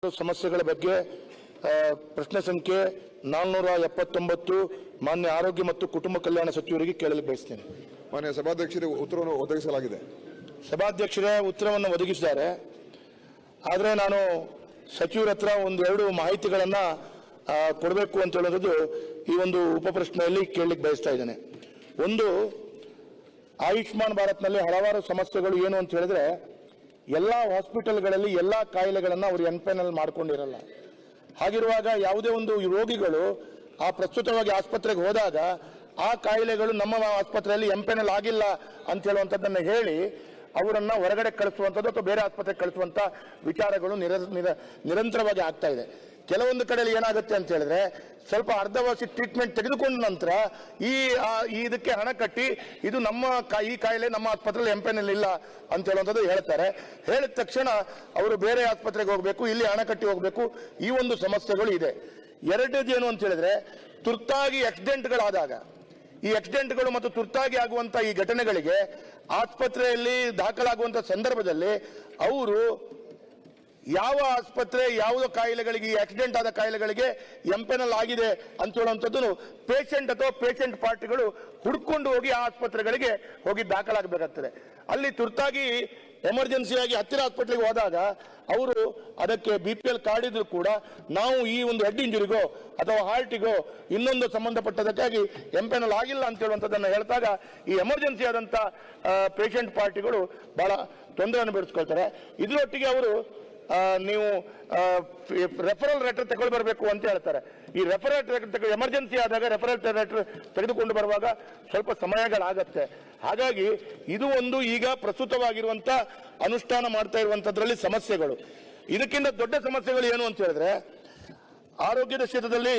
ಸಮಸ್ಯೆಗಳ ಬಗ್ಗೆ ಪ್ರಶ್ನೆ ಸಂಖ್ಯೆ 479 ಮಾನ್ಯ ಆರೋಗ್ಯ ಮತ್ತು ಕುಟುಂಬ ಕಲ್ಯಾಣ ಸಚಿವರಿಗೆ ಕೇಳಲು ಬಯಸುತ್ತೇನೆ. ಮಾನ್ಯ ಸಭಾಧ್ಯಕ್ಷರಿಗೆ ಉತ್ತರವನ್ನು ಒದಗಿಸಲಾಗಿದೆ. ಸಭಾಧ್ಯಕ್ಷರೇ ಉತ್ತರವನ್ನು ಒದಗಿಸಿದ್ದಾರೆ. ಆದರೆ ನಾನು ಸಚಿವರ ಹತ್ರ ಒಂದೆರಡು ಮಾಹಿತಿಗಳನ್ನು ಕೊಡಬೇಕು ಅಂತ ಹೇಳೋದು ಈ ಒಂದು ಉಪಪ್ರಶ್ನೆಯಲ್ಲಿ ಕೇಳಲಿಕ್ಕೆ ಬಯಸ್ತಾ ಇದ್ದೇನೆ. ಒಂದು, ಆಯುಷ್ಮಾನ್ ಭಾರತ್ನಲ್ಲಿ ಹಲವಾರು ಸಮಸ್ಯೆಗಳು ಏನು ಅಂತ ಹೇಳಿದ್ರೆ, ಎಲ್ಲ ಹಾಸ್ಪಿಟಲ್ಗಳಲ್ಲಿ ಎಲ್ಲ ಕಾಯಿಲೆಗಳನ್ನು ಅವರು ಎನ್ಪೈನಲ್ ಮಾಡ್ಕೊಂಡಿರಲ್ಲ. ಹಾಗಿರುವಾಗ ಯಾವುದೇ ಒಂದು ರೋಗಿಗಳು ಪ್ರಸ್ತುತವಾಗಿ ಆಸ್ಪತ್ರೆಗೆ ಹೋದಾಗ ಆ ಕಾಯಿಲೆಗಳು ನಮ್ಮ ಆಸ್ಪತ್ರೆಯಲ್ಲಿ ಎನ್ಪೈನಲ್ ಆಗಿಲ್ಲ ಅಂತ ಹೇಳುವಂಥದ್ದನ್ನು ಹೇಳಿ ಅವರನ್ನು ಹೊರಗಡೆ ಕಳಿಸುವಂಥದ್ದು ಅಥವಾ ಬೇರೆ ಆಸ್ಪತ್ರೆಗೆ ಕಳಿಸುವಂಥ ವಿಚಾರಗಳು ನಿರಂತರವಾಗಿ ಆಗ್ತಾ ಇದೆ. ಕೆಲವೊಂದು ಕಡೆಯಲ್ಲಿ ಏನಾಗುತ್ತೆ ಅಂತ ಹೇಳಿದ್ರೆ, ಸ್ವಲ್ಪ ಅರ್ಧವಾಸಿ ಟ್ರೀಟ್ಮೆಂಟ್ ತೆಗೆದುಕೊಂಡ ನಂತರ ಇದಕ್ಕೆ ಹಣ ಕಟ್ಟಿ ಇದು ಈ ಕಾಯಿಲೆ ನಮ್ಮ ಆಸ್ಪತ್ರೆಯಲ್ಲಿ ಎನ್ಪೈನಲ್ ಇಲ್ಲ ಅಂತ ಹೇಳುವಂಥದ್ದು ಹೇಳ್ತಾರೆ. ಹೇಳಿದ ತಕ್ಷಣ ಅವರು ಬೇರೆ ಆಸ್ಪತ್ರೆಗೆ ಹೋಗಬೇಕು, ಇಲ್ಲಿ ಹಣ ಕಟ್ಟಿ ಹೋಗಬೇಕು. ಈ ಒಂದು ಸಮಸ್ಯೆಗಳು ಇದೆ. ಎರಡನೇದು ಏನು ಅಂತ ಹೇಳಿದ್ರೆ, ತುರ್ತಾಗಿ ಆಕ್ಸಿಡೆಂಟ್ಗಳಾದಾಗ ಈ ಆಕ್ಸಿಡೆಂಟ್ಗಳು ಮತ್ತು ತುರ್ತಾಗಿ ಆಗುವಂತ ಈ ಘಟನೆಗಳಿಗೆ ಆಸ್ಪತ್ರೆಯಲ್ಲಿ ದಾಖಲಾಗುವಂತ ಸಂದರ್ಭದಲ್ಲಿ ಅವರು ಯಾವ ಆಸ್ಪತ್ರೆ ಯಾವುದೋ ಕಾಯಿಲೆಗಳಿಗೆ, ಈ ಆಕ್ಸಿಡೆಂಟ್ ಆದ ಕಾಯಿಲೆಗಳಿಗೆ ಎನ್ಪೈನಲ್ ಆಗಿದೆ ಅಂತ ಹೇಳುವಂಥದ್ದು ಪೇಷಂಟ್ ಅಥವಾ ಪೇಷಂಟ್ ಪಾರ್ಟಿಗಳು ಹುಡ್ಕೊಂಡು ಹೋಗಿ ಆ ಆಸ್ಪತ್ರೆಗಳಿಗೆ ಹೋಗಿ ದಾಖಲಾಗಬೇಕಾಗ್ತದೆ. ಅಲ್ಲಿ ತುರ್ತಾಗಿ ಎಮರ್ಜೆನ್ಸಿಯಾಗಿ ಹತ್ತಿರ ಆಸ್ಪತ್ರೆಗೆ ಹೋದಾಗ ಅವರು ಅದಕ್ಕೆ BPL ಕಾರ್ಡ್ ಇದ್ರೂ ಕೂಡ ನಾವು ಈ ಒಂದು ಹೆಡ್ ಇಂಜುರಿಗೋ ಅಥವಾ ಹಾರ್ಟಿಗೋ ಇನ್ನೊಂದು ಸಂಬಂಧಪಟ್ಟದಕ್ಕಾಗಿ ಎನ್ಪೈನಲ್ ಆಗಿಲ್ಲ ಅಂತ ಹೇಳುವಂಥದ್ದನ್ನು ಹೇಳಿದಾಗ ಈ ಎಮರ್ಜೆನ್ಸಿ ಆದಂಥ ಪೇಷಂಟ್ ಪಾರ್ಟಿಗಳು ಬಹಳ ತೊಂದರೆಯನ್ನು ಬೀಳಿಸ್ಕೊಳ್ತಾರೆ. ಇದರೊಟ್ಟಿಗೆ ಅವರು ನೀವು ರೆಫರಲ್ ಲೆಟರ್ ತಗೊಂಡು ಬರಬೇಕು ಅಂತ ಹೇಳ್ತಾರೆ. ಈ ರೆಫರಲ್ ಲೆಟರ್ ಎಮರ್ಜೆನ್ಸಿ ಆದಾಗ ರೆಫರಲ್ ಲೆಟರ್ ತೆಗೆದುಕೊಂಡು ಬರುವಾಗ ಸ್ವಲ್ಪ ಸಮಯಗಳಾಗತ್ತೆ. ಹಾಗಾಗಿ ಇದು ಒಂದು ಈಗ ಪ್ರಸ್ತುತವಾಗಿರುವಂತ ಅನುಷ್ಠಾನ ಮಾಡ್ತಾ ಇರುವಂತದ್ರಲ್ಲಿ ಸಮಸ್ಯೆಗಳು. ಇದಕ್ಕಿಂತ ದೊಡ್ಡ ಸಮಸ್ಯೆಗಳು ಏನು ಅಂತ ಹೇಳಿದ್ರೆ, ಆರೋಗ್ಯದ ಕ್ಷೇತ್ರದಲ್ಲಿ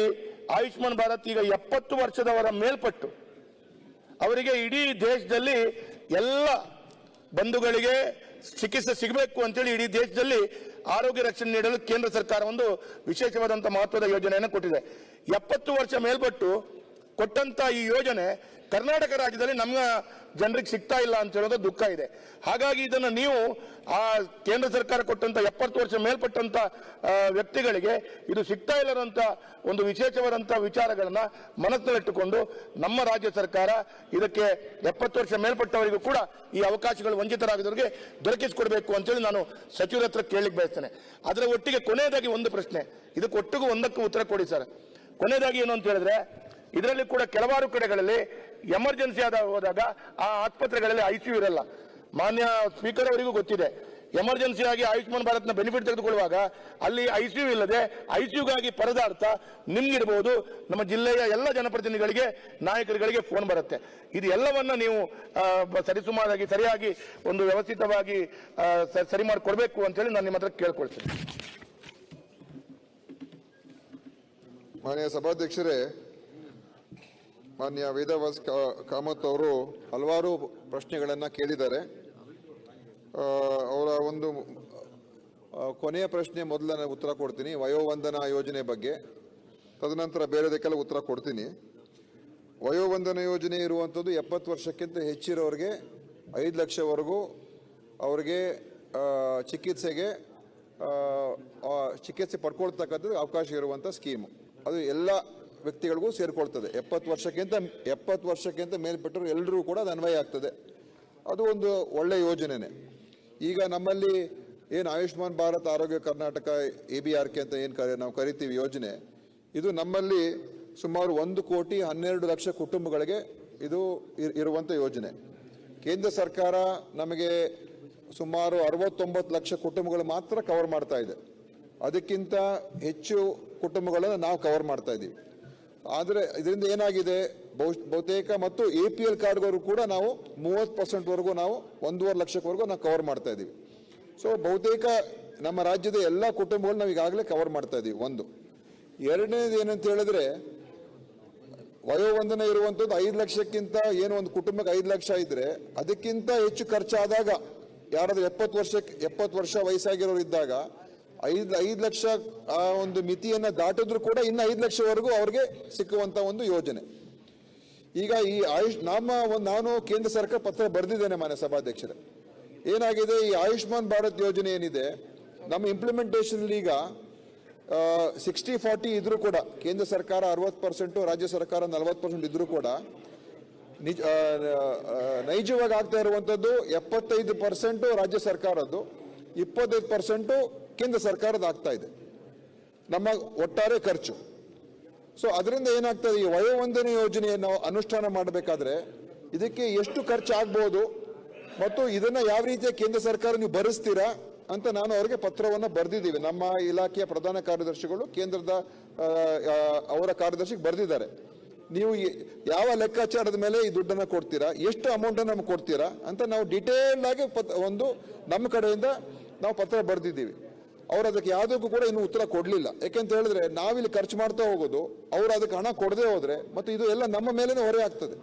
ಆಯುಷ್ಮಾನ್ ಭಾರತ್ ಈಗ 70 ವರ್ಷದವರ ಮೇಲ್ಪಟ್ಟು ಅವರಿಗೆ ಇಡೀ ದೇಶದಲ್ಲಿ ಎಲ್ಲ ಬಂಧುಗಳಿಗೆ ಚಿಕಿತ್ಸೆ ಸಿಗಬೇಕು ಅಂತೇಳಿ ಇಡೀ ದೇಶದಲ್ಲಿ ಆರೋಗ್ಯ ರಕ್ಷಣೆ ನೀಡಲು ಕೇಂದ್ರ ಸರ್ಕಾರ ಒಂದು ವಿಶೇಷವಾದಂತಹ ಮಹತ್ವದ ಯೋಜನೆಯನ್ನು ಕೊಟ್ಟಿದೆ. 70 ವರ್ಷ ಮೇಲ್ಪಟ್ಟು ಕೊಟ್ಟಂತ ಈ ಯೋಜನೆ ಕರ್ನಾಟಕ ರಾಜ್ಯದಲ್ಲಿ ನಮ್ಮ ಜನರಿಗೆ ಸಿಗ್ತಾ ಇಲ್ಲ ಅಂತ ಹೇಳೋದು ದುಃಖ ಇದೆ. ಹಾಗಾಗಿ ಇದನ್ನು ನೀವು ಕೇಂದ್ರ ಸರ್ಕಾರ ಕೊಟ್ಟಂತ 70 ವರ್ಷ ಮೇಲ್ಪಟ್ಟಂತ ವ್ಯಕ್ತಿಗಳಿಗೆ ಇದು ಸಿಗ್ತಾ ಇಲ್ಲದಂತ ಒಂದು ವಿಶೇಷವಾದಂತಹ ವಿಚಾರಗಳನ್ನ ಮನಸ್ಸಿನಲ್ಲಿಟ್ಟುಕೊಂಡು ನಮ್ಮ ರಾಜ್ಯ ಸರ್ಕಾರ ಇದಕ್ಕೆ 70 ವರ್ಷ ಮೇಲ್ಪಟ್ಟವರಿಗೂ ಕೂಡ ಈ ಅವಕಾಶಗಳು ವಂಚಿತರಾಗಿದ್ದವರಿಗೆ ದೊರಕಿಸಿಕೊಡ್ಬೇಕು ಅಂತೇಳಿ ನಾನು ಸಚಿವರ ಹತ್ರ ಕೇಳಲಿಕ್ಕೆ ಬಯಸ್ತೇನೆ. ಅದರ ಒಟ್ಟಿಗೆ ಕೊನೆಯದಾಗಿ ಒಂದು ಪ್ರಶ್ನೆ, ಇದಕ್ಕೆ ಒಟ್ಟಿಗೂ ಒಂದಕ್ಕೂ ಉತ್ತರ ಕೊಡಿ ಸರ್. ಕೊನೆಯದಾಗಿ ಏನು ಅಂತ ಹೇಳಿದ್ರೆ, ಇದರಲ್ಲಿ ಕೂಡ ಕೆಲವಾರು ಕಡೆಗಳಲ್ಲಿ ಎಮರ್ಜೆನ್ಸಿ ಹೋದಾಗ ಆ ಆಸ್ಪತ್ರೆಗಳಲ್ಲಿ ICU ಇರಲ್ಲ. ಮಾನ್ಯ ಸ್ಪೀಕರ್ ಅವರಿಗೂ ಗೊತ್ತಿದೆ, ಎಮರ್ಜೆನ್ಸಿ ಆಗಿ ಆಯುಷ್ಮಾನ್ ಭಾರತ್ನ ಬೆನಿಫಿಟ್ ತೆಗೆದುಕೊಳ್ಳುವಾಗ ಅಲ್ಲಿ ICU ಇಲ್ಲದೆ ICUಗಾಗಿ ಪರದಾಡ್ತಾ ನಿಮ್ಗಿರ್ಬೋದು, ನಮ್ಮ ಜಿಲ್ಲೆಯ ಎಲ್ಲ ಜನಪ್ರತಿನಿಧಿಗಳಿಗೆ ನಾಯಕರುಗಳಿಗೆ ಫೋನ್ ಬರುತ್ತೆ. ಇದು ಎಲ್ಲವನ್ನ ನೀವು ಸರಿಸುಮಾರಾಗಿ ಸರಿಯಾಗಿ ಒಂದು ವ್ಯವಸ್ಥಿತವಾಗಿ ಸರಿ ಮಾಡಿಕೊಡ್ಬೇಕು ಅಂತೇಳಿ ನಾನು ನಿಮ್ಮ ಹತ್ರ ಕೇಳ್ಕೊಳ್ತೀನಿ. ಮಾನ್ಯ ಸಭಾಧ್ಯಕ್ಷರೇ, ಮಾನ್ಯ ವೇದವ್ಯಾಸ್ ಕಾಮತ್ ಅವರು ಹಲವಾರು ಪ್ರಶ್ನೆಗಳನ್ನು ಕೇಳಿದ್ದಾರೆ. ಅವರ ಒಂದು ಕೊನೆಯ ಪ್ರಶ್ನೆ ಮೊದಲು ನಾನು ಉತ್ತರ ಕೊಡ್ತೀನಿ, ವಯೋವಂದನಾ ಯೋಜನೆ ಬಗ್ಗೆ. ತದನಂತರ ಬೇರೆದಕ್ಕೆಲ್ಲ ಉತ್ತರ ಕೊಡ್ತೀನಿ. ವಯೋವಂದನಾ ಯೋಜನೆ ಇರುವಂಥದ್ದು 70 ವರ್ಷಕ್ಕಿಂತ ಹೆಚ್ಚಿರೋರಿಗೆ 5 ಲಕ್ಷವರೆಗೂ ಅವರಿಗೆ ಚಿಕಿತ್ಸೆ ಪಡ್ಕೊಳ್ತಕ್ಕಂಥದ್ದು ಅವಕಾಶ ಇರುವಂಥ ಸ್ಕೀಮು. ಅದು ಎಲ್ಲ ವ್ಯಕ್ತಿಗಳಿಗೂ ಸೇರಿಕೊಳ್ತದೆ. 70 ವರ್ಷಕ್ಕಿಂತ ಮೇಲ್ಪಟ್ಟರು ಎಲ್ಲರೂ ಕೂಡ ಅದು ಅನ್ವಯ ಆಗ್ತದೆ. ಅದು ಒಂದು ಒಳ್ಳೆಯ ಯೋಜನೆನೇ. ಈಗ ನಮ್ಮಲ್ಲಿ ಏನು ಆಯುಷ್ಮಾನ್ ಭಾರತ್ ಆರೋಗ್ಯ ಕರ್ನಾಟಕ ABRK ಅಂತ ಏನು ನಾವು ಕರಿತೀವಿ ಯೋಜನೆ, ಇದು ನಮ್ಮಲ್ಲಿ ಸುಮಾರು 1,12,00,000 ಕುಟುಂಬಗಳಿಗೆ ಇದು ಇರುವಂಥ ಯೋಜನೆ. ಕೇಂದ್ರ ಸರ್ಕಾರ ನಮಗೆ ಸುಮಾರು 69 ಲಕ್ಷ ಕುಟುಂಬಗಳು ಮಾತ್ರ ಕವರ್ ಮಾಡ್ತಾ ಇದೆ. ಅದಕ್ಕಿಂತ ಹೆಚ್ಚು ಕುಟುಂಬಗಳನ್ನು ನಾವು ಕವರ್ ಮಾಡ್ತಾ ಇದ್ದೀವಿ. ಆದರೆ ಇದರಿಂದ ಏನಾಗಿದೆ, ಬಹುತೇಕ ಮತ್ತು APL ಕಾರ್ಡ್ಗಳು ಕೂಡ ನಾವು 30% ನಾವು 1.5 ಲಕ್ಷವರೆಗೂ ನಾವು ಕವರ್ ಮಾಡ್ತಾ ಇದ್ದೀವಿ. ಸೊ ಬಹುತೇಕ ನಮ್ಮ ರಾಜ್ಯದ ಎಲ್ಲ ಕುಟುಂಬಗಳು ನಾವು ಈಗಾಗಲೇ ಕವರ್ ಮಾಡ್ತಾ ಇದ್ದೀವಿ. ಒಂದು. ಎರಡನೇದು ಏನಂತ ಹೇಳಿದ್ರೆ, ವಯೋವಂದನೆ ಇರುವಂಥದ್ದು 5 ಲಕ್ಷಕ್ಕಿಂತ ಏನು ಒಂದು ಕುಟುಂಬಕ್ಕೆ 5 ಲಕ್ಷ ಇದ್ರೆ ಅದಕ್ಕಿಂತ ಹೆಚ್ಚು ಖರ್ಚಾದಾಗ ಯಾರಾದ್ರೂ 70 ವರ್ಷ ವಯಸ್ಸಾಗಿರೋರು ಇದ್ದಾಗ 5 ಲಕ್ಷ ಆ ಒಂದು ಮಿತಿಯನ್ನು ದಾಟಿದ್ರು ಕೂಡ ಇನ್ನು 5 ಲಕ್ಷವರೆಗೂ ಅವ್ರಿಗೆ ಸಿಕ್ಕುವಂತ ಒಂದು ಯೋಜನೆ. ಈಗ ಈ ನಾನು ಕೇಂದ್ರ ಸರ್ಕಾರ ಪತ್ರ ಬರೆದಿದ್ದೇನೆ ಮಾನ್ಯ ಸಭಾಧ್ಯಕ್ಷರೇ. ಏನಾಗಿದೆ, ಈ ಆಯುಷ್ಮಾನ್ ಭಾರತ್ ಯೋಜನೆ ಏನಿದೆ ನಮ್ಮ ಇಂಪ್ಲಿಮೆಂಟೇಷನ್ ಈಗ 60-40 ಇದ್ರೂ ಕೂಡ ಕೇಂದ್ರ ಸರ್ಕಾರ 60%, ರಾಜ್ಯ ಸರ್ಕಾರ 40% ಇದ್ರೂ ಕೂಡ ನೈಜವಾಗಿ ಆಗ್ತಾ ಇರುವಂತದ್ದು 75% ರಾಜ್ಯ ಸರ್ಕಾರದ್ದು, 25% ಕೇಂದ್ರ ಸರ್ಕಾರದ ಆಗ್ತಾ ಇದೆ ನಮ್ಮ ಒಟ್ಟಾರೆ ಖರ್ಚು. ಸೊ ಅದರಿಂದ ಏನಾಗ್ತದೆ, ಈ ವಯೋವಂದನೆ ಯೋಜನೆಯನ್ನು ಅನುಷ್ಠಾನ ಮಾಡಬೇಕಾದ್ರೆ ಇದಕ್ಕೆ ಎಷ್ಟು ಖರ್ಚು ಆಗ್ಬೋದು ಮತ್ತು ಇದನ್ನ ಯಾವ ರೀತಿಯ ಕೇಂದ್ರ ಸರ್ಕಾರ ನೀವು ಭರಿಸ್ತೀರಾ ಅಂತ ನಾನು ಅವರಿಗೆ ಪತ್ರವನ್ನು ಬರೆದಿದ್ದೀವಿ. ನಮ್ಮ ಇಲಾಖೆಯ ಪ್ರಧಾನ ಕಾರ್ಯದರ್ಶಿಗಳು ಕೇಂದ್ರದ ಅವರ ಕಾರ್ಯದರ್ಶಿಗೆ ಬರೆದಿದ್ದಾರೆ. ನೀವು ಯಾವ ಲೆಕ್ಕಾಚಾರದ ಮೇಲೆ ಈ ದುಡ್ಡನ್ನು ಕೊಡ್ತೀರಾ, ಎಷ್ಟು ಅಮೌಂಟ್ ನಮ್ಗೆ ಕೊಡ್ತೀರಾ ಅಂತ ನಾವು ಡಿಟೇಲ್ ಆಗಿ ಒಂದು ನಮ್ಮ ಕಡೆಯಿಂದ ನಾವು ಪತ್ರ ಬರೆದಿದ್ದೀವಿ. ಅವ್ರು ಅದಕ್ಕೆ ಯಾವುದಕ್ಕೂ ಕೂಡ ಇನ್ನೂ ಉತ್ತರ ಕೊಡಲಿಲ್ಲ. ಯಾಕೆಂತ ಹೇಳಿದ್ರೆ ನಾವಿಲ್ಲಿ ಖರ್ಚು ಮಾಡ್ತಾ ಹೋಗೋದು, ಅವರು ಅದಕ್ಕೆ ಹಣ ಕೊಡದೆ ಹೋದ್ರೆ ಮತ್ತು ಇದು ಎಲ್ಲ ನಮ್ಮ ಮೇಲೇನೆ ಹೊರೆ ಆಗ್ತದೆ.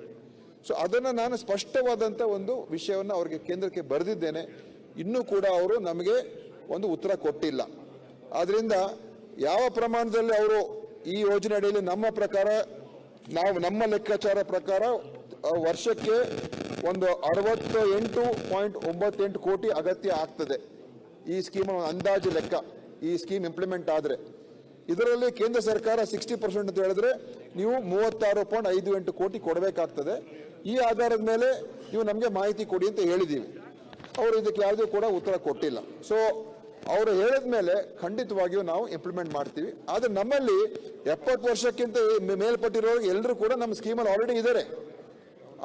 ಸೊ ಅದನ್ನು ನಾನು ಸ್ಪಷ್ಟವಾದಂಥ ಒಂದು ವಿಷಯವನ್ನು ಅವರಿಗೆ ಕೇಂದ್ರಕ್ಕೆ ಬರೆದಿದ್ದೇನೆ. ಇನ್ನೂ ಕೂಡ ಅವರು ನಮಗೆ ಒಂದು ಉತ್ತರ ಕೊಟ್ಟಿಲ್ಲ. ಆದ್ರಿಂದ ಯಾವ ಪ್ರಮಾಣದಲ್ಲಿ ಅವರು ಈ ಯೋಜನೆ ಅಡಿಯಲ್ಲಿ ನಮ್ಮ ಲೆಕ್ಕಾಚಾರ ಪ್ರಕಾರ ವರ್ಷಕ್ಕೆ ಒಂದು 68.98 ಕೋಟಿ ಅಗತ್ಯ ಆಗ್ತದೆ ಈ ಸ್ಕೀಮ್ ಅಂದಾಜು ಲೆಕ್ಕ. ಈ ಸ್ಕೀಮ್ ಇಂಪ್ಲಿಮೆಂಟ್ ಆದ್ರೆ ಇದರಲ್ಲಿ ಕೇಂದ್ರ ಸರ್ಕಾರ 60% ಅಂತ ಹೇಳಿದ್ರೆ ನೀವು 36.58 ಕೋಟಿ ಕೊಡಬೇಕಾಗ್ತದೆ. ಈ ಆಧಾರದ ಮೇಲೆ ನೀವು ನಮಗೆ ಮಾಹಿತಿ ಕೊಡಿ ಅಂತ ಹೇಳಿದ್ದೀವಿ. ಅವರು ಇದಕ್ಕೆ ಯಾವುದೂ ಕೂಡ ಉತ್ತರ ಕೊಟ್ಟಿಲ್ಲ. ಸೊ ಅವರು ಹೇಳಿದ ಮೇಲೆ ಖಂಡಿತವಾಗಿಯೂ ನಾವು ಇಂಪ್ಲಿಮೆಂಟ್ ಮಾಡ್ತೀವಿ. ಆದರೆ ನಮ್ಮಲ್ಲಿ 70 ವರ್ಷಕ್ಕಿಂತ ಮೇಲ್ಪಟ್ಟಿರೋರು ಎಲ್ಲರೂ ಕೂಡ ನಮ್ಮ ಸ್ಕೀಮಲ್ಲಿ ಆಲ್ರೆಡಿ ಇದ್ದಾರೆ.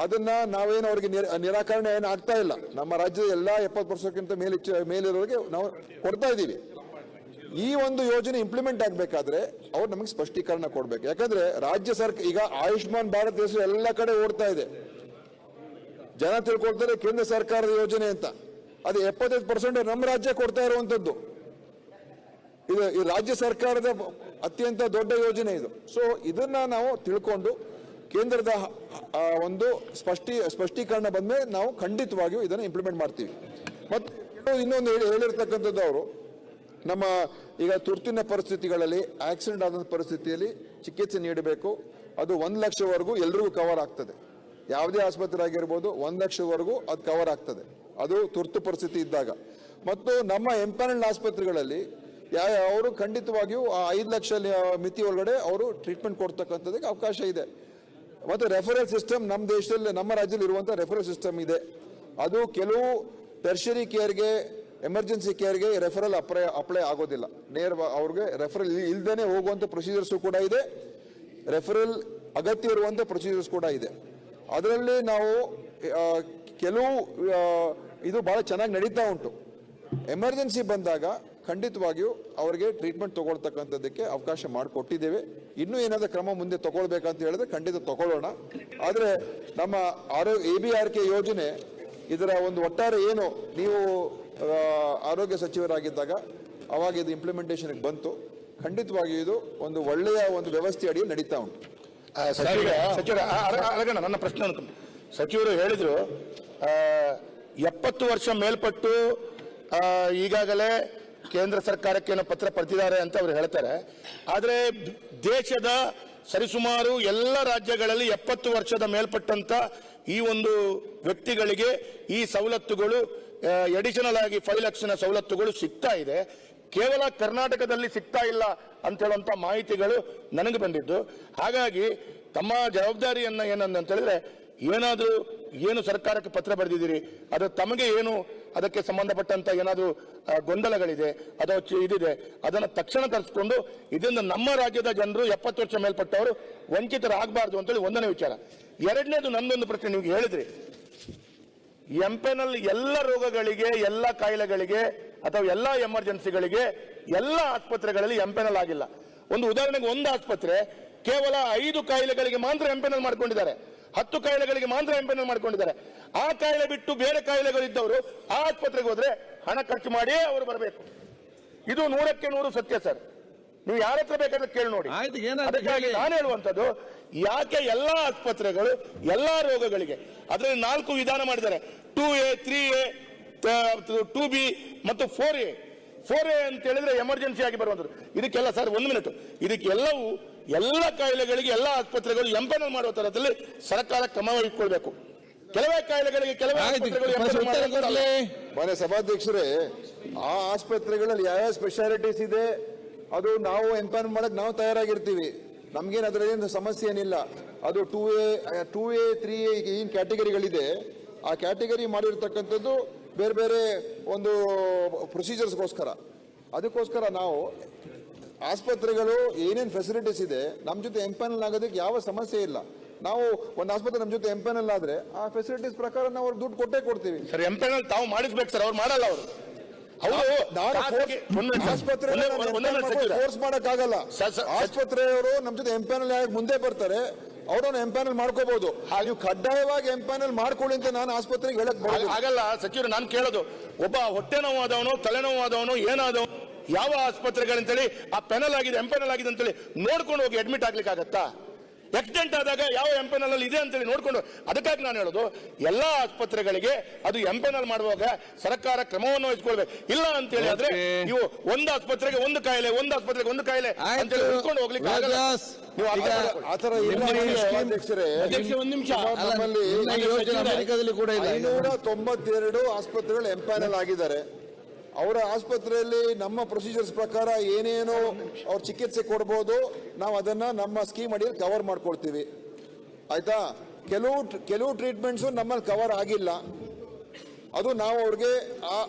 ಅದನ್ನ ನಾವೇನು ಅವರಿಗೆ ನಿರಾಕರಣೆ ಏನು ಆಗ್ತಾ ಇಲ್ಲ. ನಮ್ಮ ರಾಜ್ಯದ ಎಲ್ಲ 70 ವರ್ಷಕ್ಕಿಂತ ಮೇಲಿರೋರಿಗೆ ನಾವು ಕೊಡ್ತಾ ಇದ್ದೀವಿ. ಈ ಒಂದು ಯೋಜನೆ ಇಂಪ್ಲಿಮೆಂಟ್ ಆಗಬೇಕಾದ್ರೆ ಅವ್ರು ನಮಗೆ ಸ್ಪಷ್ಟೀಕರಣ ಕೊಡ್ಬೇಕು. ಯಾಕಂದ್ರೆ ರಾಜ್ಯ ಸರ್ಕಾರ ಈಗ ಆಯುಷ್ಮಾನ್ ಭಾರತ್ ದೇಶ ಎಲ್ಲ ಕಡೆ ಓಡ್ತಾ ಇದೆ. ಜನ ತಿಳ್ಕೊಳ್ತಾರೆ ಕೇಂದ್ರ ಸರ್ಕಾರದ ಯೋಜನೆ ಅಂತ. ಅದು 75% ನಮ್ಮ ರಾಜ್ಯ ಕೊಡ್ತಾ ಇರುವಂತದ್ದು. ಇದು ಈ ರಾಜ್ಯ ಸರ್ಕಾರದ ಅತ್ಯಂತ ದೊಡ್ಡ ಯೋಜನೆ ಇದು. ಸೊ ಇದನ್ನ ನಾವು ತಿಳ್ಕೊಂಡು ಕೇಂದ್ರದ ಒಂದು ಸ್ಪಷ್ಟೀಕರಣ ಬಂದ್ಮೇಲೆ ನಾವು ಖಂಡಿತವಾಗಿಯೂ ಇದನ್ನು ಇಂಪ್ಲಿಮೆಂಟ್ ಮಾಡ್ತೀವಿ. ಮತ್ತು ಇನ್ನೊಂದು ಹೇಳಿರ್ತಕ್ಕಂಥದ್ದು, ಅವರು ನಮ್ಮ ಈಗ ತುರ್ತಿನ ಪರಿಸ್ಥಿತಿಗಳಲ್ಲಿ ಆಕ್ಸಿಡೆಂಟ್ ಆದಂಥ ಪರಿಸ್ಥಿತಿಯಲ್ಲಿ ಚಿಕಿತ್ಸೆ ನೀಡಬೇಕು. ಅದು 1 ಲಕ್ಷವರೆಗೂ ಎಲ್ರಿಗೂ ಕವರ್ ಆಗ್ತದೆ. ಯಾವುದೇ ಆಸ್ಪತ್ರೆ ಆಗಿರ್ಬೋದು 1 ಲಕ್ಷವರೆಗೂ ಅದು ಕವರ್ ಆಗ್ತದೆ, ಅದು ತುರ್ತು ಪರಿಸ್ಥಿತಿ ಇದ್ದಾಗ. ಮತ್ತು ನಮ್ಮ ಎಂಪ್ಯಾನಲ್ಡ್ ಆಸ್ಪತ್ರೆಗಳಲ್ಲಿ ಅವರು ಖಂಡಿತವಾಗಿಯೂ ಆ 5 ಲಕ್ಷ ಮಿತಿ ಒಳಗಡೆ ಅವರು ಟ್ರೀಟ್ಮೆಂಟ್ ಕೊಡ್ತಕ್ಕಂಥದ್ದಕ್ಕೆ ಅವಕಾಶ ಇದೆ. ಮತ್ತು ರೆಫರಲ್ ಸಿಸ್ಟಮ್ ನಮ್ಮ ದೇಶದಲ್ಲಿ, ನಮ್ಮ ರಾಜ್ಯದಲ್ಲಿ ಇರುವಂಥ ರೆಫರಲ್ ಸಿಸ್ಟಮ್ ಇದೆ. ಅದು ಕೆಲವು ಟೆರ್ಷರಿ ಕೇರ್ಗೆ, ಎಮರ್ಜೆನ್ಸಿ ಕೇರ್ಗೆ ರೆಫರಲ್ ಅಪ್ಲೈ ಆಗೋದಿಲ್ಲ. ಅವ್ರಿಗೆ ರೆಫರಲ್ ಇಲ್ದೇನೆ ಹೋಗುವಂಥ ಪ್ರೊಸೀಜರ್ಸು ಕೂಡ ಇದೆ, ರೆಫರಲ್ ಅಗತ್ಯ ಇರುವಂಥ ಪ್ರೊಸೀಜರ್ಸ್ ಕೂಡ ಇದೆ. ಅದರಲ್ಲಿ ನಾವು ಕೆಲವು ಇದು ಬಹಳ ಚೆನ್ನಾಗಿ ನಡೀತಾ ಉಂಟು. ಎಮರ್ಜೆನ್ಸಿ ಬಂದಾಗ ಖಂಡಿತವಾಗಿಯೂ ಅವರಿಗೆ ಟ್ರೀಟ್ಮೆಂಟ್ ತಗೊಳ್ತಕ್ಕಂಥದ್ದಕ್ಕೆ ಅವಕಾಶ ಮಾಡಿಕೊಟ್ಟಿದ್ದೇವೆ. ಇನ್ನೂ ಏನಾದರೂ ಕ್ರಮ ಮುಂದೆ ತಗೊಳ್ಬೇಕಂತ ಹೇಳಿದ್ರೆ ಖಂಡಿತ ತಗೊಳ್ಳೋಣ. ಆದರೆ ನಮ್ಮ ABRK ಯೋಜನೆ ಇದರ ಒಂದು ಒಟ್ಟಾರೆ ಏನು ನೀವು ಆರೋಗ್ಯ ಸಚಿವರಾಗಿದ್ದಾಗ ಅವಾಗ ಇದು ಇಂಪ್ಲಿಮೆಂಟೇಷನ್ಗೆ ಬಂತು. ಖಂಡಿತವಾಗಿಯೂ ಇದು ಒಂದು ಒಳ್ಳೆಯ ಒಂದು ವ್ಯವಸ್ಥೆ ಅಡಿಯಲ್ಲಿ ನಡೀತಾ ಉಂಟು. ಸಚಿವರ ನನ್ನ ಪ್ರಶ್ನೆ ಅನ್ಕೊಂಡು ಸಚಿವರು ಹೇಳಿದ್ರು 70 ವರ್ಷ ಮೇಲ್ಪಟ್ಟು ಈಗಾಗಲೇ ಕೇಂದ್ರ ಸರ್ಕಾರಕ್ಕೆ ಪತ್ರ ಬರೆದಿದ್ದಾರೆ ಅಂತ ಅವರು ಹೇಳ್ತಾರೆ. ಆದರೆ ದೇಶದ ಸರಿಸುಮಾರು ಎಲ್ಲ ರಾಜ್ಯಗಳಲ್ಲಿ 70 ವರ್ಷದ ಮೇಲ್ಪಟ್ಟಂತ ಈ ಒಂದು ವ್ಯಕ್ತಿಗಳಿಗೆ ಈ ಸವಲತ್ತುಗಳು ಎಡಿಷನಲ್ ಆಗಿ 5 ಲಕ್ಷನ ಸವಲತ್ತುಗಳು ಸಿಗ್ತಾ ಇದೆ. ಕೇವಲ ಕರ್ನಾಟಕದಲ್ಲಿ ಸಿಗ್ತಾ ಇಲ್ಲ ಅಂತ ಹೇಳುವಂತ ಮಾಹಿತಿಗಳು ನನಗೆ ಬಂದಿದ್ದು. ಹಾಗಾಗಿ ತಮ್ಮ ಜವಾಬ್ದಾರಿಯನ್ನ ಏನಂತ ಹೇಳಿದ್ರೆ, ಏನಾದರೂ ಏನು ಸರ್ಕಾರಕ್ಕೆ ಪತ್ರ ಬರೆದಿದ್ದೀರಿ, ಅದು ತಮಗೆ ಏನು ಅದಕ್ಕೆ ಸಂಬಂಧಪಟ್ಟಂತ ಏನಾದರೂ ಗೊಂದಲಗಳಿದೆ ಅಥವಾ ಇದಿದೆ, ಅದನ್ನು ತಕ್ಷಣ ತರಿಸ್ಕೊಂಡು ಇದರಿಂದ ನಮ್ಮ ರಾಜ್ಯದ ಜನರು 70 ವರ್ಷ ಮೇಲ್ಪಟ್ಟವರು ವಂಚಿತರಾಗಬಾರ್ದು ಅಂತೇಳಿ ಒಂದನೇ ವಿಚಾರ. ಎರಡನೇದು ನನ್ನೊಂದು ಪ್ರಶ್ನೆ, ನೀವು ಹೇಳಿದ್ರಿ ಎಂಪೆನಲ್ ಎಲ್ಲ ರೋಗಗಳಿಗೆ, ಎಲ್ಲ ಕಾಯಿಲೆಗಳಿಗೆ ಅಥವಾ ಎಲ್ಲ ಎಮರ್ಜೆನ್ಸಿಗಳಿಗೆ ಎಲ್ಲ ಆಸ್ಪತ್ರೆಗಳಲ್ಲಿ ಎಂಪೆನಲ್ ಆಗಿಲ್ಲ. ಒಂದು ಉದಾಹರಣೆಗೆ, ಒಂದು ಆಸ್ಪತ್ರೆ ಕೇವಲ 5 ಕಾಯಿಲೆಗಳಿಗೆ ಮಾತ್ರ ಎಂಪೆನಲ್ ಮಾಡ್ಕೊಂಡಿದ್ದಾರೆ, 10 ಕಾಯಿಲೆಗಳಿಗೆ ಮಾತ್ರ ಎಂಪೆನಲ್ ಮಾಡ್ಕೊಂಡಿದ್ದಾರೆ. ಆ ಕಾಯಿಲೆ ಬಿಟ್ಟು ಬೇರೆ ಕಾಯಿಲೆಗಳಿದ್ದವರು ಆ ಆಸ್ಪತ್ರೆಗೆ ಹೋದ್ರೆ ಹಣ ಖರ್ಚು ಮಾಡಿಯೇ ಅವರು ಬರಬೇಕು. ಇದು 100ಕ್ಕೆ 100 ಸತ್ಯ ಸರ್. ನೀವು ಯಾರ ಹತ್ರ ಬೇಕಾದ್ರೆ ಕೇಳಿ ನೋಡಿ. ಅದಕ್ಕಾಗಿ ನಾನು ಹೇಳುವಂತದ್ದು, ಯಾಕೆ ಎಲ್ಲಾ ಆಸ್ಪತ್ರೆಗಳು ಎಲ್ಲಾ ರೋಗಗಳಿಗೆ ಅದರಲ್ಲಿ 4 ವಿಧಾನ ಮಾಡಿದ್ದಾರೆ. 2A, 3A, 2B ಮತ್ತು 4A. 4A ಅಂತ ಹೇಳಿದ್ರೆ ಎಮರ್ಜೆನ್ಸಿ ಆಗಿ ಬರುವಂತದ್ದು. ಇದಕ್ಕೆಲ್ಲ ಸರ್ 1 ಮಿನಿಟ್, ಇದಕ್ಕೆಲ್ಲವೂ ಎಲ್ಲ ಕಾಯಿಲೆಗಳಿಗೆ ಎಲ್ಲ ಆಸ್ಪತ್ರೆಗಳು ಎಂಪೆನಲ್ ಮಾಡುವ ತರದಲ್ಲಿ ಸರ್ಕಾರ ಕ್ರಮ ವಹಿಸಿಕೊಳ್ಬೇಕು. ಕೆಲವೇ ಕಾಯಿಲೆಗಳಿಗೆ ಕೆಲವೇ ಮನೆ ಸಭಾಧ್ಯಕ್ಷರೇ, ಆ ಆಸ್ಪತ್ರೆಗಳಲ್ಲಿ ಯಾವ ಸ್ಪೆಷಾಲಿಟೀಸ್ ಇದೆ ಅದು ನಾವು ಎಂಪ್ಯಾನಲ್ ಮಾಡಕ್ ನಾವು ತಯಾರಾಗಿರ್ತೀವಿ. ನಮ್ಗೇನು ಅದರಲ್ಲಿ ಸಮಸ್ಯೆ ಏನಿಲ್ಲ. ಅದು 2A 3A ಏನ್ ಕ್ಯಾಟಗರಿಗಳಿದೆ ಆ ಕ್ಯಾಟಗರಿ ಮಾಡಿರ್ತಕ್ಕಂಥದ್ದು ಬೇರೆ ಬೇರೆ ಒಂದು ಪ್ರೊಸೀಜರ್ಸ್ಗೋಸ್ಕರ. ಅದಕ್ಕೋಸ್ಕರ ನಾವು ಆಸ್ಪತ್ರೆಗಳು ಏನೇನು ಫೆಸಿಲಿಟೀಸ್ ಇದೆ ನಮ್ಮ ಜೊತೆ ಎಂಪ್ಯಾನಲ್ ಆಗೋದಕ್ಕೆ ಯಾವ ಸಮಸ್ಯೆ ಇಲ್ಲ. ನಾವು ಒಂದು ಆಸ್ಪತ್ರೆ ನಮ್ಮ ಜೊತೆ ಎಂಪ್ಯಾನಲ್ ಆದ್ರೆ ಆ ಫೆಸಿಲಿಟೀಸ್ ಪ್ರಕಾರ ನಾವು ಅವ್ರಿಗೆ ದುಡ್ಡು ಕೊಟ್ಟೇ ಕೊಡ್ತೀವಿ. ಸರ್ ಎಂಪ್ಯಾನಲ್ ತಾವು ಮಾಡಿಸ್ಬೇಕು ಸರ್, ಅವ್ರು ಮಾಡಲ್ಲ. ಫೋರ್ಸ್ ಮಾಡಕ್ಕಾಗಲ್ಲ. ಆಸ್ಪತ್ರೆಯವರು ನಮ್ಮ ಜೊತೆ ಎಂಪ್ಯಾನಲ್ ಮುಂದೆ ಬರ್ತಾರೆ, ಅವ್ರನ್ನ ಎಂಪ್ಯಾನಲ್ ಮಾಡ್ಕೋಬಹುದು. ನೀವು ಕಡ್ಡಾಯವಾಗಿ ಎಂಪ್ಯಾನಲ್ ಮಾಡ್ಕೊಳ್ಳಿ ಅಂತ ನಾನು ಆಸ್ಪತ್ರೆಗೆ ಹೇಳಕ್ ಆಗಲ್ಲ. ಸಚಿವರು ನಾನು ಕೇಳೋದು, ಒಬ್ಬ ಹೊಟ್ಟೆ ನೋವು ಆದವನು, ತಲೆನೋವು ಆದವನು, ಏನಾದವನು ಯಾವ ಆಸ್ಪತ್ರೆಗಳಂತೇಳಿ ಆ ಪೆನಲ್ ಆಗಿದೆ ಎಂಪ್ಯಾನಲ್ ಆಗಿದೆ ಅಂತೇಳಿ ನೋಡ್ಕೊಂಡು ಹೋಗಿ ಅಡ್ಮಿಟ್ ಆಗ್ಲಿಕ್ಕೆ ಆಗತ್ತಾ? ಆಕ್ಸಿಡೆಂಟ್ ಆದಾಗ ಯಾವ ಎಂಪ್ಯಾನಲ್ ಅಲ್ಲಿ ಇದೆ ಅಂತೇಳಿ ನೋಡ್ಕೊಂಡು, ಅದಕ್ಕಾಗಿ ನಾನು ಹೇಳೋದು ಎಲ್ಲಾ ಆಸ್ಪತ್ರೆಗಳಿಗೆ ಅದು ಎಂಪ್ಯಾನಲ್ ಮಾಡುವಾಗ ಸರ್ಕಾರ ಕ್ರಮವನ್ನು ವಹಿಸಿಕೊಳ್ಬೇಕು. ಇಲ್ಲ ಅಂತೇಳಿ ಆದ್ರೆ ನೀವು ಒಂದು ಆಸ್ಪತ್ರೆಗೆ ಒಂದು ಕಾಯಿಲೆ, ಒಂದು ಆಸ್ಪತ್ರೆಗೆ ಒಂದು ಕಾಯಿಲೆ ಅಂತೇಳಿ ಹುಡ್ಕೊಂಡು ಹೋಗ್ಲಿಕ್ಕೆ ಆಗಲ್ಲ. ನೀವು ಆತರ ಅಧ್ಯಕ್ಷರೇ, ಒಂದು ನಿಮಿಷ, ನಮ್ಮಲ್ಲಿ 592 ಆಸ್ಪತ್ರೆಗಳು ಎಂಪ್ಯಾನಲ್ ಆಗಿದ್ದಾರೆ. ಅವರ ಆಸ್ಪತ್ರೆಯಲ್ಲಿ ನಮ್ಮ ಪ್ರೊಸೀಜರ್ಸ್ ಪ್ರಕಾರ ಏನೇನು ಅವ್ರ ಚಿಕಿತ್ಸೆ ಕೊಡ್ಬೋದು ನಾವು ಅದನ್ನ ನಮ್ಮ ಸ್ಕೀಮ್ ಅಡಿಯಲ್ಲಿ ಕವರ್ ಮಾಡ್ಕೊಳ್ತೀವಿ. ಆಯ್ತಾ? ಕೆಲವು ಟ್ರೀಟ್ಮೆಂಟ್ಸು ನಮ್ಮಲ್ಲಿ ಕವರ್ ಆಗಿಲ್ಲ. ಅದು ನಾವು ಅವ್ರಿಗೆ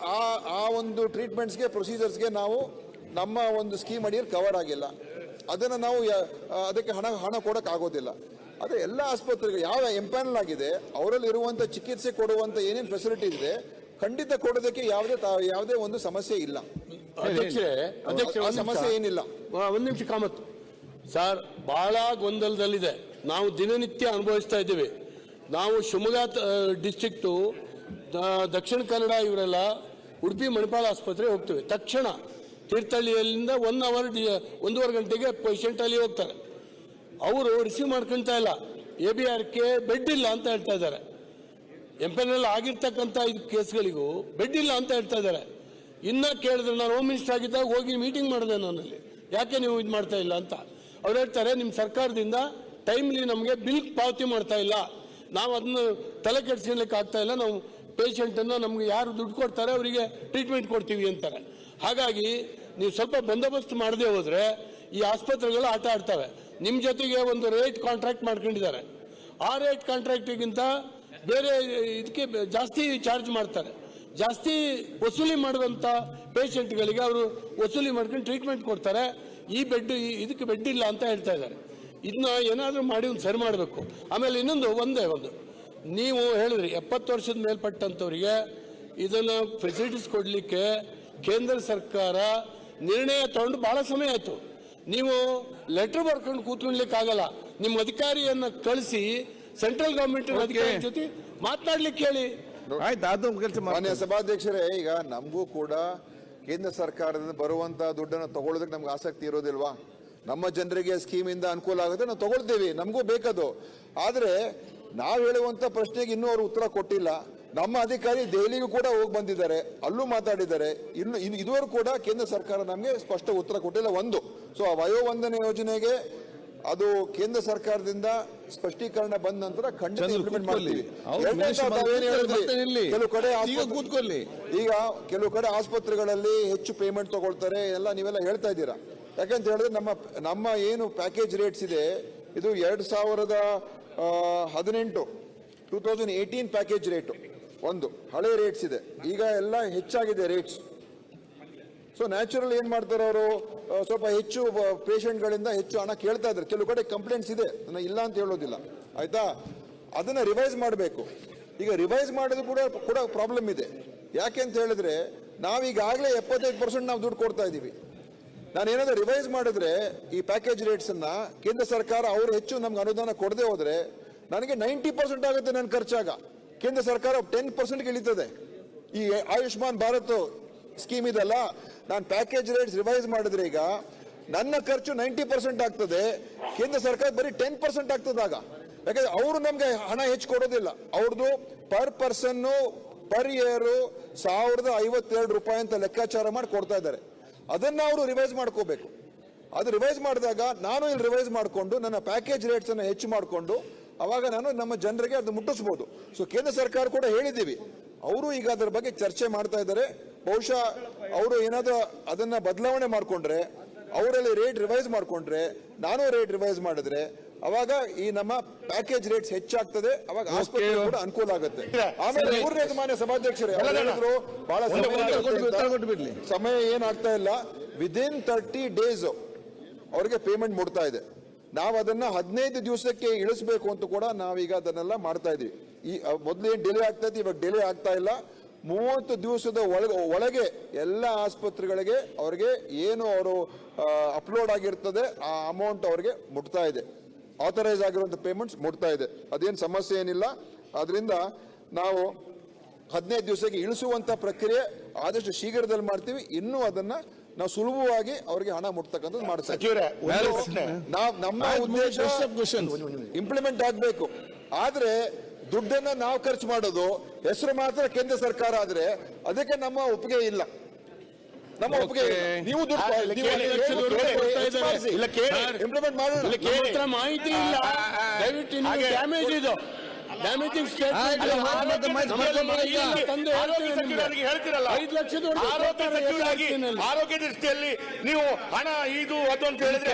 ಆ ಒಂದು ಟ್ರೀಟ್ಮೆಂಟ್ಸ್ಗೆ ಪ್ರೊಸೀಜರ್ಸ್ಗೆ ನಾವು ನಮ್ಮ ಒಂದು ಸ್ಕೀಮ್ ಅಡಿಯಲ್ಲಿ ಕವರ್ ಆಗಿಲ್ಲ. ಅದನ್ನು ನಾವು ಅದಕ್ಕೆ ಹಣ ಕೊಡೋಕೆ ಆಗೋದಿಲ್ಲ. ಅದೇ ಎಲ್ಲ ಆಸ್ಪತ್ರೆಗಳು ಯಾವ ಎಂಪ್ಯಾನಲ್ ಆಗಿದೆ ಅವರಲ್ಲಿ ಇರುವಂಥ ಚಿಕಿತ್ಸೆ ಕೊಡುವಂಥ ಏನೇನು ಫೆಸಿಲಿಟೀಸ್ ಇದೆ ಖಂಡಿತ ಕೊಡೋದಕ್ಕೆ ಯಾವುದೇ ಒಂದು ಸಮಸ್ಯೆ ಇಲ್ಲ. ಸಮಸ್ಯೆ ಏನಿಲ್ಲ. ಒಂದು ನಿಮಿಷ ಕಾಮತ್ ಸರ್, ಬಹಳ ಗೊಂದಲದಲ್ಲಿದೆ. ನಾವು ದಿನನಿತ್ಯ ಅನುಭವಿಸ್ತಾ ಇದ್ದೀವಿ. ನಾವು ಶಿವಮೊಗ್ಗ ಡಿಸ್ಟ್ರಿಕ್ಟು, ದಕ್ಷಿಣ ಕನ್ನಡ ಇವರೆಲ್ಲ ಉಡುಪಿ ಮಣಿಪಾಲ ಆಸ್ಪತ್ರೆಗೆ ಹೋಗ್ತೇವೆ. ತಕ್ಷಣ ತೀರ್ಥಹಳ್ಳಿಯಲ್ಲಿಂದ 1 ಅವರ್ 1.5 ಗಂಟೆಗೆ ಪೇಷಂಟ್ ಅಲ್ಲಿ ಹೋಗ್ತಾರೆ. ಅವರು ರಿಸೀವ್ ಮಾಡ್ಕೊಳ್ತಾ ಇಲ್ಲ. ABRಕ್ಕೆ ಬೆಡ್ ಇಲ್ಲ ಅಂತ ಹೇಳ್ತಾ ಇದ್ದಾರೆ. ಎಂಪ್ಯಾನಲ್ ಆಗಿರ್ತಕ್ಕಂಥ 5 ಕೇಸ್ಗಳಿಗೂ ಬೆಡ್ ಇಲ್ಲ ಅಂತ ಹೇಳ್ತಾ ಇದ್ದಾರೆ. ಇನ್ನ ಕೇಳಿದ್ರೆ, ನಾನು ಹೋಮ್ ಮಿನಿಸ್ಟರ್ ಆಗಿದ್ದಾಗ ಹೋಗಿ ಮೀಟಿಂಗ್ ಮಾಡಿದೆ ನನ್ನಲ್ಲಿ, ಯಾಕೆ ನೀವು ಇದು ಮಾಡ್ತಾ ಇಲ್ಲ ಅಂತ. ಅವ್ರು ಹೇಳ್ತಾರೆ, ನಿಮ್ಮ ಸರ್ಕಾರದಿಂದ ಟೈಮ್ಲಿ ನಮಗೆ ಬಿಲ್ ಪಾವತಿ ಮಾಡ್ತಾ ಇಲ್ಲ, ನಾವು ಅದನ್ನು ತಲೆ ಕೆಡಿಸ್ಕೊಳ್ಳಿಕ್ಕೆ ಆಗ್ತಾ ಇಲ್ಲ, ನಾವು ಪೇಷಂಟನ್ನು ನಮ್ಗೆ ಯಾರು ದುಡ್ಡು ಕೊಡ್ತಾರೆ ಅವರಿಗೆ ಟ್ರೀಟ್ಮೆಂಟ್ ಕೊಡ್ತೀವಿ ಅಂತಾರೆ. ಹಾಗಾಗಿ ನೀವು ಸ್ವಲ್ಪ ಬಂದೋಬಸ್ತ್ ಮಾಡದೆ ಹೋದ್ರೆ ಈ ಆಸ್ಪತ್ರೆಗಳು ಆಟ ಆಡ್ತವೆ. ನಿಮ್ಮ ಜೊತೆಗೆ ಒಂದು ರೇಟ್ ಕಾಂಟ್ರಾಕ್ಟ್ ಮಾಡ್ಕೊಂಡಿದ್ದಾರೆ. ಆ ರೇಟ್ ಕಾಂಟ್ರಾಕ್ಟಿಗಿಂತ ಬೇರೆ ಇದಕ್ಕೆ ಜಾಸ್ತಿ ಚಾರ್ಜ್ ಮಾಡ್ತಾರೆ. ಜಾಸ್ತಿ ವಸೂಲಿ ಮಾಡುವಂಥ ಪೇಷಂಟ್ಗಳಿಗೆ ಅವರು ವಸೂಲಿ ಮಾಡ್ಕೊಂಡು ಟ್ರೀಟ್ಮೆಂಟ್ ಕೊಡ್ತಾರೆ. ಈ ಬೆಡ್ ಇದಕ್ಕೆ ಬೆಡ್ ಇಲ್ಲ ಅಂತ ಹೇಳ್ತಾ ಇದ್ದಾರೆ. ಇದನ್ನ ಏನಾದರೂ ಮಾಡಿ ಒಂದು ಸರಿ ಮಾಡಬೇಕು. ಆಮೇಲೆ ಒಂದೇ ಒಂದು ನೀವು ಹೇಳಿದ್ರಿ 70 ವರ್ಷದ ಮೇಲ್ಪಟ್ಟಂಥವ್ರಿಗೆ ಇದನ್ನು ಫೆಸಿಲಿಟೀಸ್ ಕೊಡಲಿಕ್ಕೆ ಕೇಂದ್ರ ಸರ್ಕಾರ ನಿರ್ಣಯ ತಗೊಂಡು ಬಹಳ ಸಮಯ ಆಯಿತು. ನೀವು ಲೆಟರ್ ಬರ್ಕೊಂಡು ಕೂತ್ಕೊಳ್ಲಿಕ್ಕಾಗಲ್ಲ. ನಿಮ್ಮ ಅಧಿಕಾರಿಯನ್ನು ಕಳಿಸಿ ಸೆಂಟ್ರಲ್ ಗವರ್ಮೆಂಟ್ ಅಧಿಕಾರಿ ಜೊತೆ ಮಾತನಾಡ್ಲಿಕ್ಕೆ ಹೇಳಿ. ಮಾನ್ಯ ಸಭಾಧ್ಯಕ್ಷರೇ, ಈಗ ನಮಗೂ ಕೂಡ ಕೇಂದ್ರ ಸರ್ಕಾರದಿಂದ ಬರುವಂತ ದುಡ್ಡನ್ನು ತಗೊಳ್ಳೋದಕ್ಕೆ ನಮ್ಗೆ ಆಸಕ್ತಿ ಇರೋದಿಲ್ವಾ? ನಮ್ಮ ಜನರಿಗೆ ಸ್ಕೀಮಿಂದ ಅನುಕೂಲ ಆಗುತ್ತೆ, ನಾವು ತಗೊಳ್ತೀವಿ, ನಮಗೂ ಬೇಕದು. ಆದ್ರೆ ನಾವು ಹೇಳುವಂತ ಪ್ರಶ್ನೆಗೆ ಇನ್ನೂ ಅವರು ಉತ್ತರ ಕೊಟ್ಟಿಲ್ಲ. ನಮ್ಮ ಅಧಿಕಾರಿ ದೆಹಲಿಗೂ ಕೂಡ ಹೋಗಿ ಬಂದಿದ್ದಾರೆ, ಅಲ್ಲೂ ಮಾತಾಡಿದ್ದಾರೆ. ಇದುವರೆಗೂ ಕೂಡ ಕೇಂದ್ರ ಸರ್ಕಾರ ನಮಗೆ ಸ್ಪಷ್ಟ ಉತ್ತರ ಕೊಟ್ಟಿಲ್ಲ. ಸೊ ಆ ವಯೋವಂದನೆ ಯೋಜನೆಗೆ ಅದು ಕೇಂದ್ರ ಸರ್ಕಾರದಿಂದ ಸ್ಪಷ್ಟೀಕರಣ ಬಂದ ನಂತರ ಖಂಡಿತ ಇಂಪ್ಲಿಮೆಂಟ್ ಮಾಡ್ತೀವಿ. ಕೆಲವು ಕಡೆ ಆಸ್ಪತ್ರೆಗಳಲ್ಲಿ ಹೆಚ್ಚು ಪೇಮೆಂಟ್ ತಗೊಳ್ತಾರೆ ಎಲ್ಲ ನೀವೆಲ್ಲ ಹೇಳ್ತಾ ಇದ್ದೀರಾ. ಯಾಕಂತ ಹೇಳಿದ್ರೆ ನಮ್ಮ ಏನು ಪ್ಯಾಕೇಜ್ ರೇಟ್ಸ್ ಇದೆ ಇದು 2018 ಪ್ಯಾಕೇಜ್ ರೇಟು ಒಂದು ಹಳೆ ರೇಟ್ಸ್ ಇದೆ. ಈಗ ಎಲ್ಲ ಹೆಚ್ಚಾಗಿದೆ ರೇಟ್ಸ್. ಸೊ ನ್ಯಾಚುರಲ್ ಏನ್ ಮಾಡ್ತಾರೆ ಅವರು, ಸ್ವಲ್ಪ ಹೆಚ್ಚು ಪೇಷಂಟ್ಗಳಿಂದ ಹೆಚ್ಚು ಹಣ ಕೇಳ್ತಾ ಇದ್ದಾರೆ. ಕೆಲವು ಕಡೆ ಕಂಪ್ಲೇಂಟ್ಸ್ ಇದೆ, ನಾನು ಇಲ್ಲ ಅಂತ ಹೇಳೋದಿಲ್ಲ, ಆಯ್ತಾ? ಅದನ್ನ ರಿವೈಸ್ ಮಾಡಬೇಕು. ಈಗ ರಿವೈಸ್ ಮಾಡೋದು ಕೂಡ ಪ್ರಾಬ್ಲಮ್ ಇದೆ. ಯಾಕೆ ಅಂತ ಹೇಳಿದ್ರೆ ನಾವೀಗಾಗಲೇ 75% ನಾವು ದುಡ್ಡು ಕೊಡ್ತಾ ಇದ್ದೀವಿ. ನಾನೇನಾದ್ರೂ ರಿವೈಸ್ ಮಾಡಿದ್ರೆ ಈ ಪ್ಯಾಕೇಜ್ ರೇಟ್ಸ್ ಅನ್ನ ಕೇಂದ್ರ ಸರ್ಕಾರ ಅವರು ಹೆಚ್ಚು ನಮ್ಗೆ ಅನುದಾನ ಕೊಡದೆ ಹೋದ್ರೆ ನನಗೆ 90% ಆಗುತ್ತೆ ನನ್ನ ಖರ್ಚಾಗ. ಕೇಂದ್ರ ಸರ್ಕಾರ 10% ಇಳಿತದೆ. ಈ ಆಯುಷ್ಮಾನ್ ಭಾರತ್ ಸ್ಕೀಮ್ ಇದೆಲ್ಲ, ನಾನು ಪ್ಯಾಕೇಜ್ ರೇಟ್ಸ್ ರಿವೈಸ್ ಮಾಡಿದ್ರೆ ಈಗ ನನ್ನ ಖರ್ಚು 90% ಆಗ್ತದೆ, ಕೇಂದ್ರ ಸರ್ಕಾರ ಬರೀ 10% ಆಗ್ತದಾಗ. ಯಾಕಂದ್ರೆ ಅವರು ನಮ್ಗೆ ಹಣ ಹೆಚ್ಚು ಕೊಡೋದಿಲ್ಲ. ಅವ್ರದ್ದು ಪರ್ ಪರ್ಸನ್ ಪರ್ ಇಯರ್ 1052 ರೂಪಾಯಿ ಅಂತ ಲೆಕ್ಕಾಚಾರ ಮಾಡಿ ಕೊಡ್ತಾ ಇದ್ದಾರೆ. ಅದನ್ನ ಅವರು ರಿವೈಸ್ ಮಾಡ್ಕೋಬೇಕು. ಅದು ರಿವೈಸ್ ಮಾಡಿದಾಗ ನಾನು ಇಲ್ಲಿ ರಿವೈಸ್ ಮಾಡಿಕೊಂಡು ನನ್ನ ಪ್ಯಾಕೇಜ್ ರೇಟ್ಸ್ ಅನ್ನು ಹೆಚ್ಚು ಮಾಡಿಕೊಂಡು ಅವಾಗ ನಾನು ನಮ್ಮ ಜನರಿಗೆ ಅದು ಮುಟ್ಟಿಸಬಹುದು. ಸೊ ಕೇಂದ್ರ ಸರ್ಕಾರ ಕೂಡ ಹೇಳಿದ್ದೀವಿ, ಅವರು ಈಗ ಅದರ ಬಗ್ಗೆ ಚರ್ಚೆ ಮಾಡ್ತಾ ಇದ್ದಾರೆ. ಬಹುಶಃ ಅವರು ಏನಾದರೂ ಅದನ್ನ ಬದಲಾವಣೆ ಮಾಡಿಕೊಂಡ್ರೆ ಅವರಲ್ಲಿ ರೇಟ್ ರಿವೈಸ್ ಮಾಡ್ಕೊಂಡ್ರೆ, ನಾನು ರೇಟ್ ರಿವೈಸ್ ಮಾಡಿದ್ರೆ, ಅವಾಗ ಈ ನಮ್ಮ ಪ್ಯಾಕೇಜ್ ರೇಟ್ಸ್ ಹೆಚ್ಚಾಗ್ತದೆ, ಅವಾಗ ಆಸ್ಪತ್ರೆ ಕೂಡ ಅನುಕೂಲ ಆಗುತ್ತೆ. ಆಮೇಲೆ ಮೂರನೇದು ಮಾನ್ಯ ಸಭಾಧ್ಯಕ್ಷರೇ ಹೇಳಿದ್ರು, ಬಹಳ ಸಮಯ ಏನಾಗ್ತಾ ಇಲ್ಲ, ವಿದಿನ್ 30 ಡೇಸ್ ಅವ್ರಿಗೆ ಪೇಮೆಂಟ್ ಮುಟ್ತಾ ಇದೆ. ನಾವು ಅದನ್ನ 15 ದಿವಸಕ್ಕೆ ಇಳಿಸಬೇಕು ಅಂತ ಕೂಡ ನಾವೀಗ ಅದನ್ನೆಲ್ಲ ಮಾಡ್ತಾ ಇದೀವಿ. ಈ ಮೊದಲು ಏನ್ ಡಿಲೇ ಆಗ್ತಾ ಇತ್ತು, ಇವಾಗ ಡಿಲೇ ಆಗ್ತಾ ಇಲ್ಲ. 30 ದಿವಸದ ಒಳಗೆ ಎಲ್ಲ ಆಸ್ಪತ್ರೆಗಳಿಗೆ ಅವ್ರಿಗೆ ಏನು ಅವರು ಅಪ್ಲೋಡ್ ಆಗಿರ್ತದೆ ಆ ಅಮೌಂಟ್ ಅವ್ರಿಗೆ ಮುಟ್ತಾ ಇದೆ. ಆಥರೈಸ್ ಆಗಿರುವಂತ ಪೇಮೆಂಟ್ಸ್ ಮುಟ್ತಾ ಇದೆ. ಅದೇನು ಸಮಸ್ಯೆ ಏನಿಲ್ಲ. ಆದ್ರಿಂದ ನಾವು 15 ದಿವಸಕ್ಕೆ ಇಳಿಸುವಂತ ಪ್ರಕ್ರಿಯೆ ಆದಷ್ಟು ಶೀಘ್ರದಲ್ಲಿ ಮಾಡ್ತೀವಿ. ಇನ್ನೂ ಅದನ್ನ ನಾವು ಸುಲಭವಾಗಿ ಅವರಿಗೆ ಹಣ ಮುಟ್ತಕ್ಕಂಥದ್ದು ಮಾಡ್ತೀವಿ. ನಮ್ಮ ಉದ್ದೇಶ ಇಂಪ್ಲಿಮೆಂಟ್ ಆಗ್ಬೇಕು. ಆದ್ರೆ ದುಡ್ಡನ್ನ ನಾವು ಖರ್ಚು ಮಾಡೋದು ಹೆಸರು ಮಾತ್ರ ಕೇಂದ್ರ ಸರ್ಕಾರ ಆದ್ರೆ ಅದಕ್ಕೆ ನಮ್ಮ ಒಪ್ಪಿಗೆ ಇಲ್ಲ. ನಮ್ಮ ಒಪ್ಪಿಗೆ ನೀವು ಇಂಪ್ಲಿಮೆಂಟ್ ಮಾಡಿ ಮಾಹಿತಿ ಇಲ್ಲ. ದಯವಿಟ್ಟು ಡ್ಯಾಮೇಜ್ ಇದು ಡ್ಯಾಮೇಜಿಂಗ್ ಹೇಳ್ತಿರಲ್ಲ, 5 ಲಕ್ಷದ ಆರೋಗ್ಯ ದೃಷ್ಟಿಯಲ್ಲಿ ನೀವು ಹಣ ಇದು ಅದು ಅಂತ ಹೇಳಿದ್ರೆ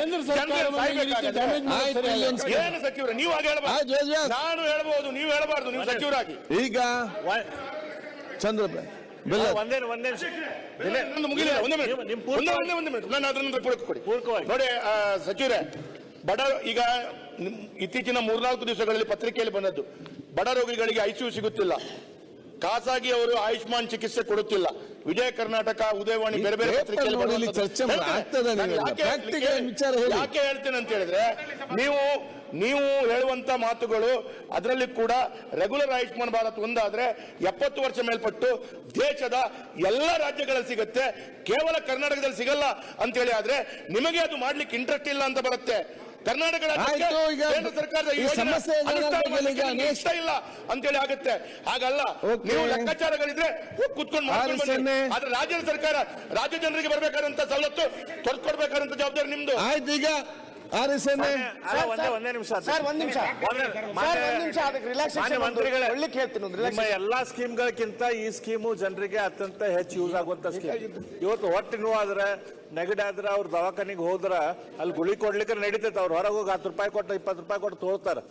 ಏನು ಸಚಿವರು ನೀವು ಹಾಗೆ ಹೇಳ್ಬಾರ್ದು. ನಾನು ಹೇಳ್ಬಹುದು, ನೀವು ಹೇಳಬಾರ್ದು. ನೀವು ಸಚಿವರಾಗಿ ಈಗ ಚಂದ್ರ ನಾನು ಅದನ್ನು ರಿಪೋರ್ಟ್ ಕೊಡಿ ನೋಡಿ ಸಚಿವರೇ. ಬಡ ಈಗ ಇತ್ತೀಚಿನ 3-4 ದಿವಸಗಳಲ್ಲಿ ಪತ್ರಿಕೆಯಲ್ಲಿ ಬಂದದ್ದು, ಬಡ ರೋಗಿಗಳಿಗೆ ಐಸಿಯು ಸಿಗುತ್ತಿಲ್ಲ, ಖಾಸಗಿ ಅವರು ಆಯುಷ್ಮಾನ್ ಚಿಕಿತ್ಸೆ ಕೊಡುತ್ತಿಲ್ಲ. ವಿಜಯ ಕರ್ನಾಟಕ, ಉದಯವಾಣಿ ಬೇರೆ ಬೇರೆ ಪತ್ರಿಕೆಯಲ್ಲಿ ಯಾಕೆ ಹೇಳ್ತೇನೆ ಅಂತ ಹೇಳಿದ್ರೆ, ನೀವು ಹೇಳುವಂತ ಮಾತುಗಳು ಅದರಲ್ಲಿ ಕೂಡ ರೆಗ್ಯುಲರ್ ಆಯುಷ್ಮಾನ್ ಭಾರತ್ ಒಂದಾದ್ರೆ 70 ವರ್ಷ ಮೇಲ್ಪಟ್ಟು ದೇಶದ ಎಲ್ಲ ರಾಜ್ಯಗಳಲ್ಲಿ ಸಿಗುತ್ತೆ, ಕೇವಲ ಕರ್ನಾಟಕದಲ್ಲಿ ಸಿಗಲ್ಲ ಅಂತೇಳಿ ಆದ್ರೆ ನಿಮಗೆ ಅದು ಮಾಡ್ಲಿಕ್ಕೆ ಇಂಟ್ರೆಸ್ಟ್ ಇಲ್ಲ ಅಂತ ಬರುತ್ತೆ. ಕರ್ನಾಟಕ ಕೇಂದ್ರ ಸರ್ಕಾರದ ಇಷ್ಟ ಇಲ್ಲ ಅಂತೇಳಿ ಆಗುತ್ತೆ. ಹಾಗಲ್ಲ, ನೀವು ಲೆಕ್ಕಾಚಾರಗಳಿದ್ರೆ ಕೂತ್ಕೊಂಡು ಮಾಡ್ಕೊಂಡು, ಆದ್ರೆ ರಾಜ್ಯ ಸರ್ಕಾರ ರಾಜ್ಯ ಜನರಿಗೆ ಬರಬೇಕಾದಂತ ಸವಲತ್ತು ತೊರೆದುಕೊಡ್ಬೇಕಾದಂತ ಜವಾಬ್ದಾರಿ ನಿಮ್ದು. ಆಯ್ತು. ಈಗ ಒಂದೇ ನಿಮಿಷ ಸರ್, ಒಂದ್ ನಿಮಿಷ ನಿಮ್ಮ ಎಲ್ಲಾ ಸ್ಕೀಮ್ಗಳಕ್ಕಿಂತ ಈ ಸ್ಕೀಮು ಜನರಿಗೆ ಅತ್ಯಂತ ಹೆಚ್ಚು ಯೂಸ್ ಆಗುವಂತ ಸ್ಕೀಮ್. ಇವತ್ತು ಹೊಟ್ಟೆ ನೋವಾದ್ರೆ, ನೆಗಡಿ ಆದ್ರೆ ಅವ್ರ ದವಾಖಾನಿಗೆ ಹೋದ್ರ ಅಲ್ಲಿ ಗುಳಿ ಕೊಡ್ಲಿಕ್ಕೆ ನಡೀತೈತೆ. ಅವ್ರು ಹೊರಗೆ ಹೋಗಿ 10 ರೂಪಾಯಿ ಕೊಟ್ಟು 20 ರೂಪಾಯಿ ಕೊಟ್ಟು ತೋಳ್ತಾರೆ.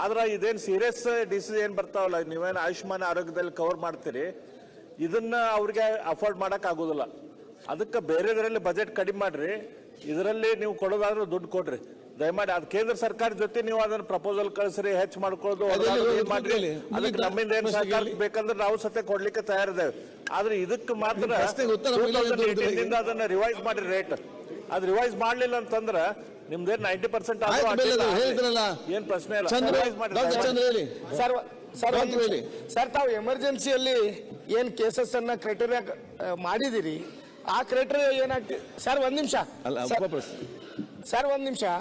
ಆದ್ರೆ ಇದೇನು ಸೀರಿಯಸ್ ಡಿಸೀಸ್ ಏನ್ ಬರ್ತಾವಲ್ಲ, ನೀವೇನು ಆಯುಷ್ಮಾನ್ ಆರೋಗ್ಯದಲ್ಲಿ ಕವರ್ ಮಾಡ್ತೀರಿ, ಇದನ್ನ ಅವ್ರಿಗೆ ಅಫೋರ್ಡ್ ಮಾಡಕ್ ಆಗೋದಿಲ್ಲ. ಅದಕ್ಕೆ ಬೇರೆದರಲ್ಲಿ ಬಜೆಟ್ ಕಡಿಮೆ ಮಾಡ್ರಿ, ಇದರಲ್ಲಿ ನೀವು ಕೊಡೋದಾದ್ರೂ ದುಡ್ಡು ಕೊಡ್ರಿ ದಯಮಾಡಿ. ಅದು ಕೇಂದ್ರ ಸರ್ಕಾರ ಜೊತೆ ನೀವು ಅದನ್ನ ಪ್ರಪೋಸಲ್ ಕಳಿಸ್ರಿ, ಹೆಚ್ಚು ಮಾಡ್ಕೊಳ್ಳೋದು ಮಾಡ್ರಿ. ಅದಕ್ಕೆ ನಮ್ಮಿಂದ ಏನು ಸರ್ಕಾರ ಬೇಕಂದ್ರೆ ನಾವು ಸತ್ಯ ಕೊಡ್ಲಿಕ್ಕೆ ತಯಾರಿದ್ದೇವೆ. ಆದ್ರೆ ಇದಕ್ಕೆ ಮಾತ್ರ ಅದನ್ನ ರಿವೈಸ್ ಮಾಡ್ರಿ ರೇಟ್. ಅದು ರಿವೈಸ್ ಮಾಡ್ಲಿಲ್ಲ ಅಂತಂದ್ರೆ ನಿಮ್ದೇನ್ 90% ಏನ್ ಪ್ರಶ್ನೆ ಇಲ್ಲ. ಸರ್, ತಾವು ಎಮರ್ಜೆನ್ಸಿಯಲ್ಲಿ ಏನ್ ಕೇಸಸ್ ಅನ್ನ ಕ್ರೈಟೀರಿಯಾ ಮಾಡಿದಿರಿ, ಆ ಕ್ರೈಟೀರಿಯಾ ಏನಾಗ್ತದೆ ಸರ್? ಒಂದ್ ನಿಮಿಷ ಸರ್, ಒಂದ್ ನಿಮಿಷ